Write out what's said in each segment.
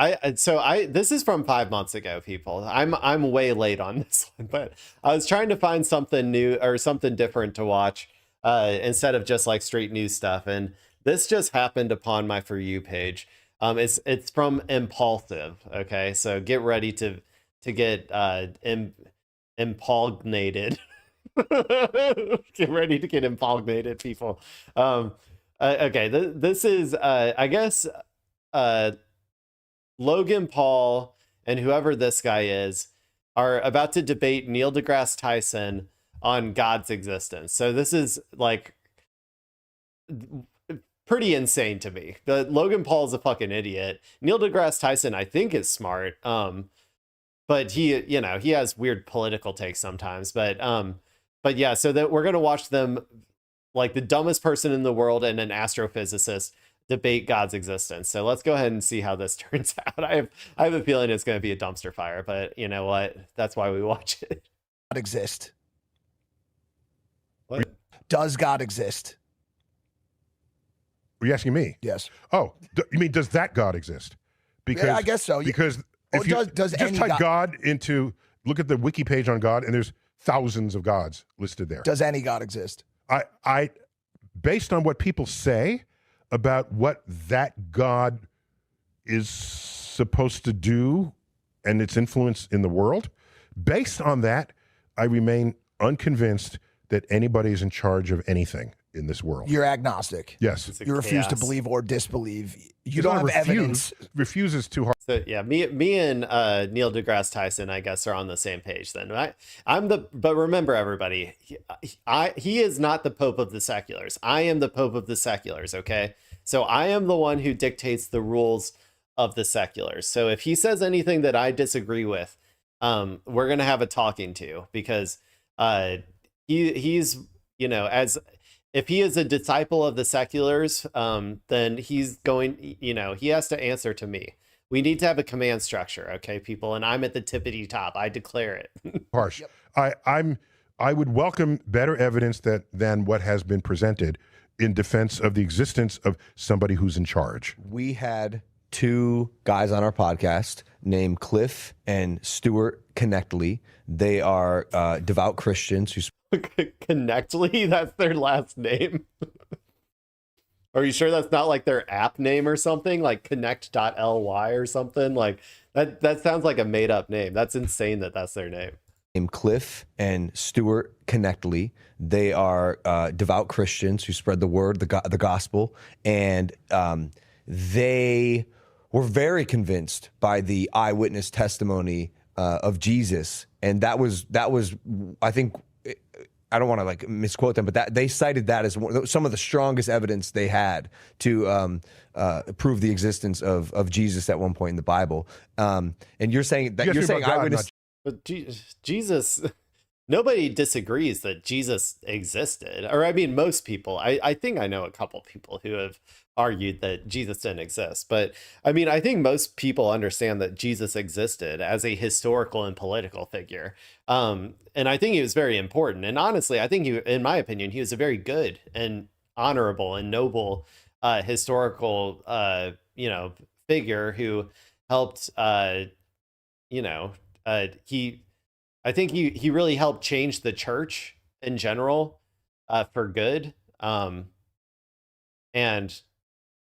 This is from 5 months ago, people. I'm way late on this one, but I was trying to find something new or something different to watch instead of just like straight news stuff, and this just happened upon my For You page. It's from Impulsive. Okay, so get ready to get impugnated. Get ready to get impugnated, people. Okay, this is I guess Logan Paul and whoever this guy is are about to debate Neil deGrasse Tyson on God's existence. So this is like pretty insane to me. But Logan Paul is a fucking idiot. Neil deGrasse Tyson, I think, is smart. But he, you know, he has weird political takes sometimes. But yeah, so that we're gonna watch them, like the dumbest person in the world and an astrophysicist, debate God's existence. So let's go ahead and see how this turns out. I have a feeling it's going to be a dumpster fire, but you know what? That's why we watch it. God exist? What? Does God exist? Are you asking me? Yes. Oh, you mean does that God exist? Because yeah, I guess so. Because if you does just any type God into, look at the wiki page on God, and there's thousands of gods listed there. Does any God exist? I based on what people say about what that God is supposed to do and its influence in the world, based on that, I remain unconvinced that anybody is in charge of anything in this world. You're agnostic. Yes. You refuse to believe or disbelieve. You don't have evidence. Refuse is too hard. So yeah, me and Neil deGrasse Tyson, I guess, are on the same page then. But remember, everybody, he is not the Pope of the seculars. I am the Pope of the seculars, okay? So I am the one who dictates the rules of the seculars. So if he says anything that I disagree with, we're gonna have a talking to, because he's, you know, as if he is a disciple of the seculars, then he's going, you know, he has to answer to me. We need to have a command structure, okay, people? And I'm at the tippity top. I declare it. Harsh. Yep. I would welcome better evidence than what has been presented in defense of the existence of somebody who's in charge. We had two guys on our podcast named Cliff and Stuart Connectly. They are devout Christians who Connectly? That's their last name? Are you sure that's not like their app name or something? Like connect.ly or something? Like that sounds like a made up name. That's insane that that's their name. Named Cliff and Stuart Connectly. They are devout Christians who spread the word, the gospel, and they were very convinced by the eyewitness testimony of Jesus, and that was I think, I don't want to like misquote them, but that they cited that as some of the strongest evidence they had to prove the existence of Jesus at one point in the Bible. And you're saying that you're saying eyewitness. But Jesus, nobody disagrees that Jesus existed. Or I mean, most people. I think I know a couple people who have argued that Jesus didn't exist. But I mean, I think most people understand that Jesus existed as a historical and political figure. And I think he was very important. And honestly, I think in my opinion, he was a very good and honorable and noble historical, figure who helped, I think he really helped change the church in general for good. And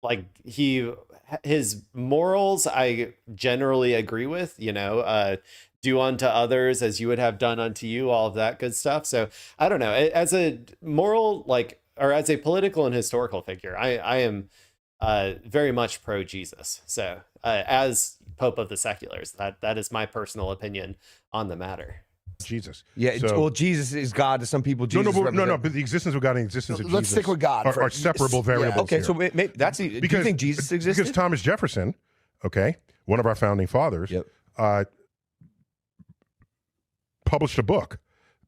like his morals, I generally agree with, do unto others as you would have done unto you, all of that good stuff. So I don't know, as a moral, or as a political and historical figure, I am very much pro Jesus. So as Pope of the seculars, that is my personal opinion on the matter. Jesus. Yeah, well, Jesus is God to some people. Jesus no, but the existence of God and the existence of Jesus. Let's stick with God. Are separable variables. Yeah. Okay, here. so maybe that's do you think Jesus existed? Because Thomas Jefferson, okay, one of our founding fathers, published a book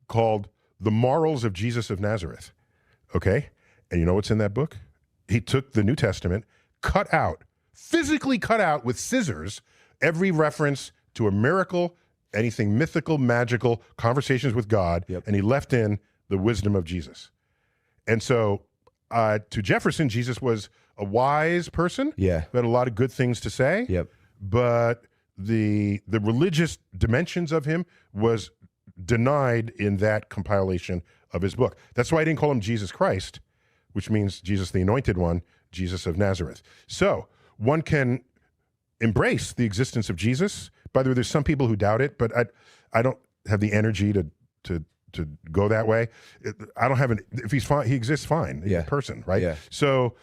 called The Morals of Jesus of Nazareth. Okay, and you know what's in that book? He took the New Testament, physically cut out with scissors every reference to a miracle, anything mythical, magical, conversations with God, and he left in the wisdom of Jesus. And so to Jefferson, Jesus was a wise person who had a lot of good things to say, but the religious dimensions of him was denied in that compilation of his book. That's why I didn't call him Jesus Christ, which means Jesus the Anointed One, Jesus of Nazareth. So one can embrace the existence of Jesus. By the way, there's some people who doubt it, but I don't have the energy to go that way. I don't have if he's fine, he exists fine. He's a person, right? Yeah. So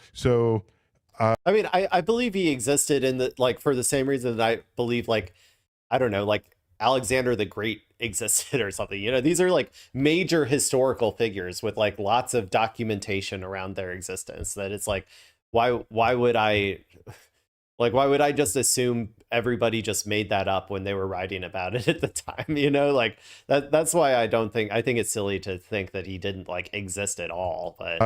I mean, I believe he existed in the, like, for the same reason that I believe, like, I don't know, like Alexander the Great existed or something. You know, these are like major historical figures with like lots of documentation around their existence, that it's like, why would I just assume everybody just made that up when they were writing about it at the time? You know, like that's why I think it's silly to think that he didn't like exist at all. But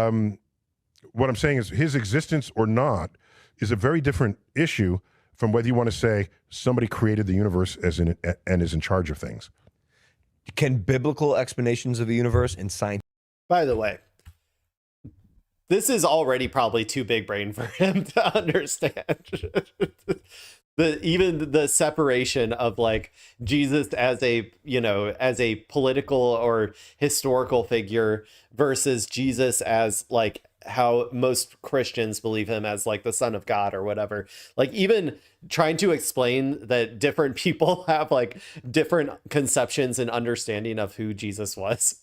what I'm saying is his existence or not is a very different issue from whether you want to say somebody created the universe and is in charge of things. Can biblical explanations of the universe and science? By the way, this is already probably too big brain for him to understand. Even the separation of like Jesus as a political or historical figure versus Jesus as like how most Christians believe him as like the Son of God or whatever. Like even trying to explain that different people have like different conceptions and understanding of who Jesus was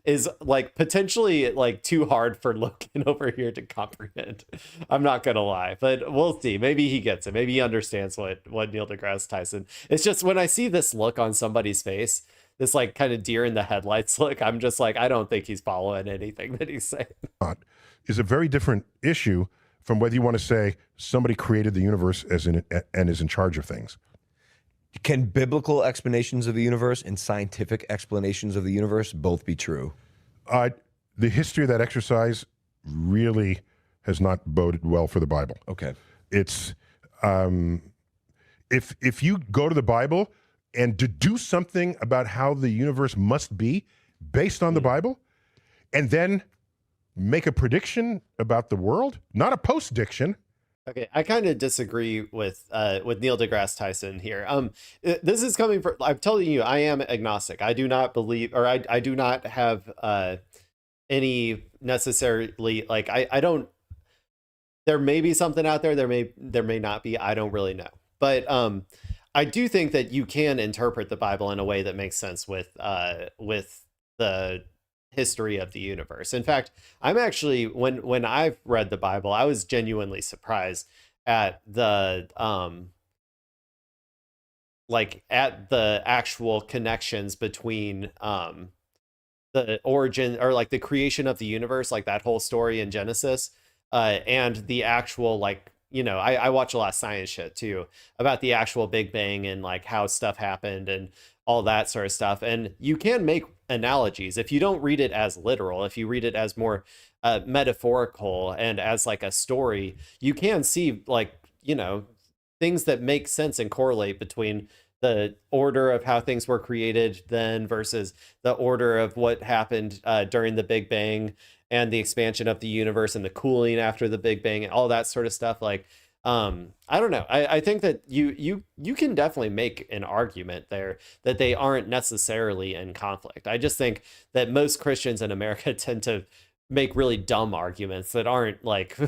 is like potentially like too hard for Logan over here to comprehend. I'm not gonna lie, but we'll see. Maybe he gets it. Maybe he understands what Neil deGrasse Tyson. It's just when I see this look on somebody's face, this like kind of deer in the headlights look, I'm just like, I don't think he's following anything that he's saying. Is a very different issue from whether you want to say somebody created the universe and is in charge of things. Can biblical explanations of the universe and scientific explanations of the universe both be true? The history of that exercise really has not boded well for the Bible. Okay. It's if you go to the Bible and deduce something about how the universe must be based on the Bible, and then make a prediction about the world, not a post-diction. Okay, I kind of disagree with Neil deGrasse Tyson here. This is coming from, I'm telling you, I am agnostic. I do not believe, or I do not have any necessarily, like, I don't, there may be something out there, there may not be, I don't really know. But I do think that you can interpret the Bible in a way that makes sense with the history of the universe. In fact, I'm actually, when I've read the Bible, I was genuinely surprised at the actual connections between the origin or like the creation of the universe, like that whole story in Genesis, and the actual, like, you know, I watch a lot of science shit too about the actual Big Bang and like how stuff happened and all that sort of stuff. And you can make analogies if you don't read it as literal. If you read it as more metaphorical and as like a story, you can see, like, you know, things that make sense and correlate between the order of how things were created then versus the order of what happened during the Big Bang and the expansion of the universe and the cooling after the Big Bang and all that sort of stuff. Like, I don't know. I think that you can definitely make an argument there that they aren't necessarily in conflict. I just think that most Christians in America tend to make really dumb arguments that aren't like,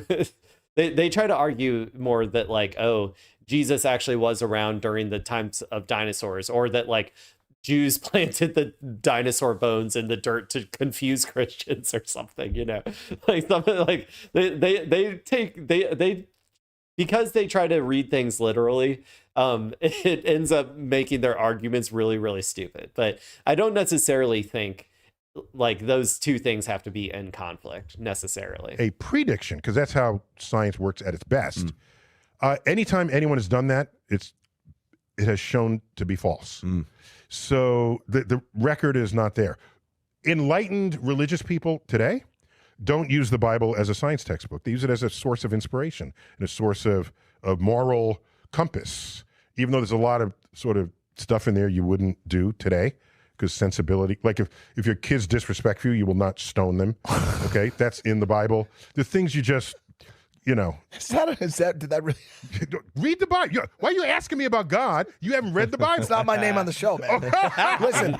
they try to argue more that like, oh, Jesus actually was around during the times of dinosaurs, or that like Jews planted the dinosaur bones in the dirt to confuse Christians or something, you know, like something like they because they try to read things literally, it ends up making their arguments really, really stupid. But I don't necessarily think like those two things have to be in conflict necessarily. A prediction, because that's how science works at its best. Anytime anyone has done that, it has shown to be false. So the record is not there. Enlightened religious people today don't use the Bible as a science textbook. They use it as a source of inspiration and a source of moral compass, even though there's a lot of sort of stuff in there you wouldn't do today because sensibility, like if your kids disrespect you, you will not stone them. Okay, that's in the Bible. The things you just, you know. Did that really? Read the Bible. Why are you asking me about God? You haven't read the Bible. It's not my name on the show, man. Listen.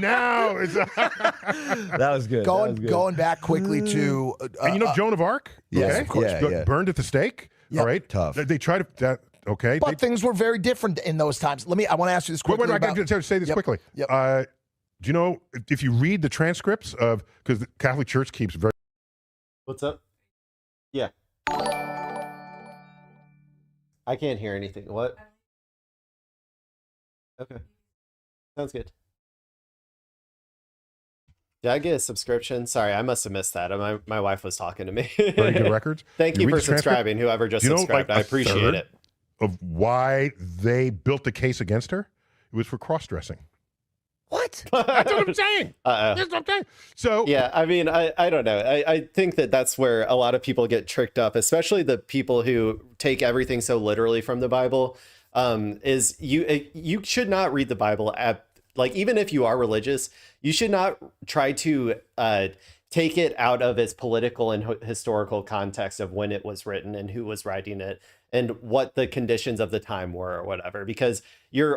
Now it's That was good. Going back quickly to and you know Joan of Arc? Yes, okay? of course. Yeah. Burned at the stake. Yep. All right. Tough. They try to okay. but things were very different in those times. I want to ask you this quickly. Wait, I got to say this quickly. Yep. Do you know if you read the transcripts of, because the Catholic Church keeps very. What's up? Yeah. I can't hear anything. What? Okay. Sounds good. Did I get a subscription? Sorry, I must have missed that. My wife was talking to me. Very good records. Thank you read for the transcript? subscribing, whoever just You know, subscribed. like, I a appreciate third it. Of why they built the case against her, it was for cross-dressing. What? That's what I'm saying. That's what I'm saying. So yeah, I mean, I don't know. I think that's where a lot of people get tricked up, especially the people who take everything so literally from the Bible. Is you should not read the Bible like, even if you are religious, you should not try to take it out of its political and historical context of when it was written and who was writing it and what the conditions of the time were or whatever, because you're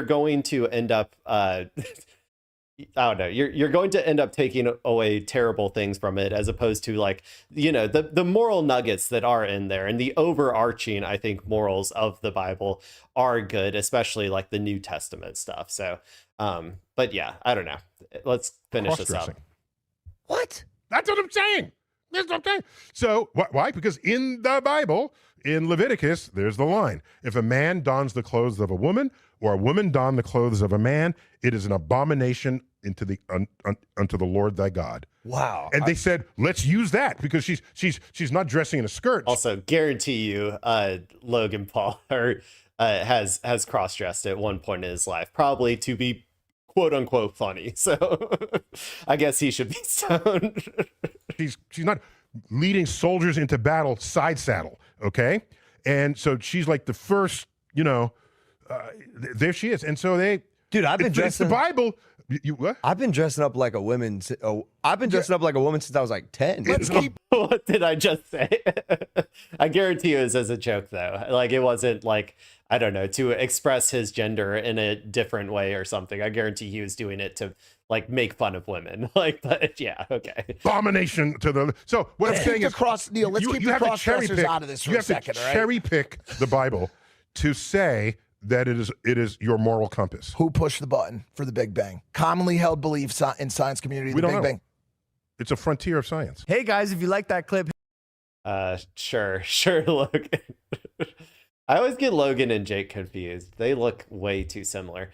going to end up I don't know, you're going to end up taking away terrible things from it, as opposed to, like, you know, the moral nuggets that are in there, and the overarching, I think, morals of the Bible are good, especially like the New Testament stuff. So but yeah, I don't know, let's finish this up. What? That's what I'm saying. That's what I'm saying. So why? Because in the Bible, in Leviticus, there's the line: if a man dons the clothes of a woman, or a woman don the clothes of a man, it is an abomination unto the Lord thy God. Wow. And they said, let's use that, because she's not dressing in a skirt. Also, guarantee you, Logan Paul has cross-dressed at one point in his life, probably to be quote unquote funny. So I guess he should be stoned. She's not leading soldiers into battle side saddle, okay? And so she's like the first, you know, there she is. And so dude, I've been dressed. It's the Bible. You what? I've been dressing up like a woman. I've been dressing up like a woman since I was like 10. What did I just say? I guarantee it was as a joke, though. Like, it wasn't like, I don't know, to express his gender in a different way or something. I guarantee he was doing it to, like, make fun of women. Like, but yeah, okay. Abomination to the. So what I'm saying is, Neil, let's keep the cross-dressers out of this for a second, all right? Cherry pick the Bible to say that it is your moral compass. Who pushed the button for the Big Bang? Commonly held belief in science community, the Big Bang. It's a frontier of science. Hey guys, if you like that clip, Sure, Logan. I always get Logan and Jake confused. They look way too similar.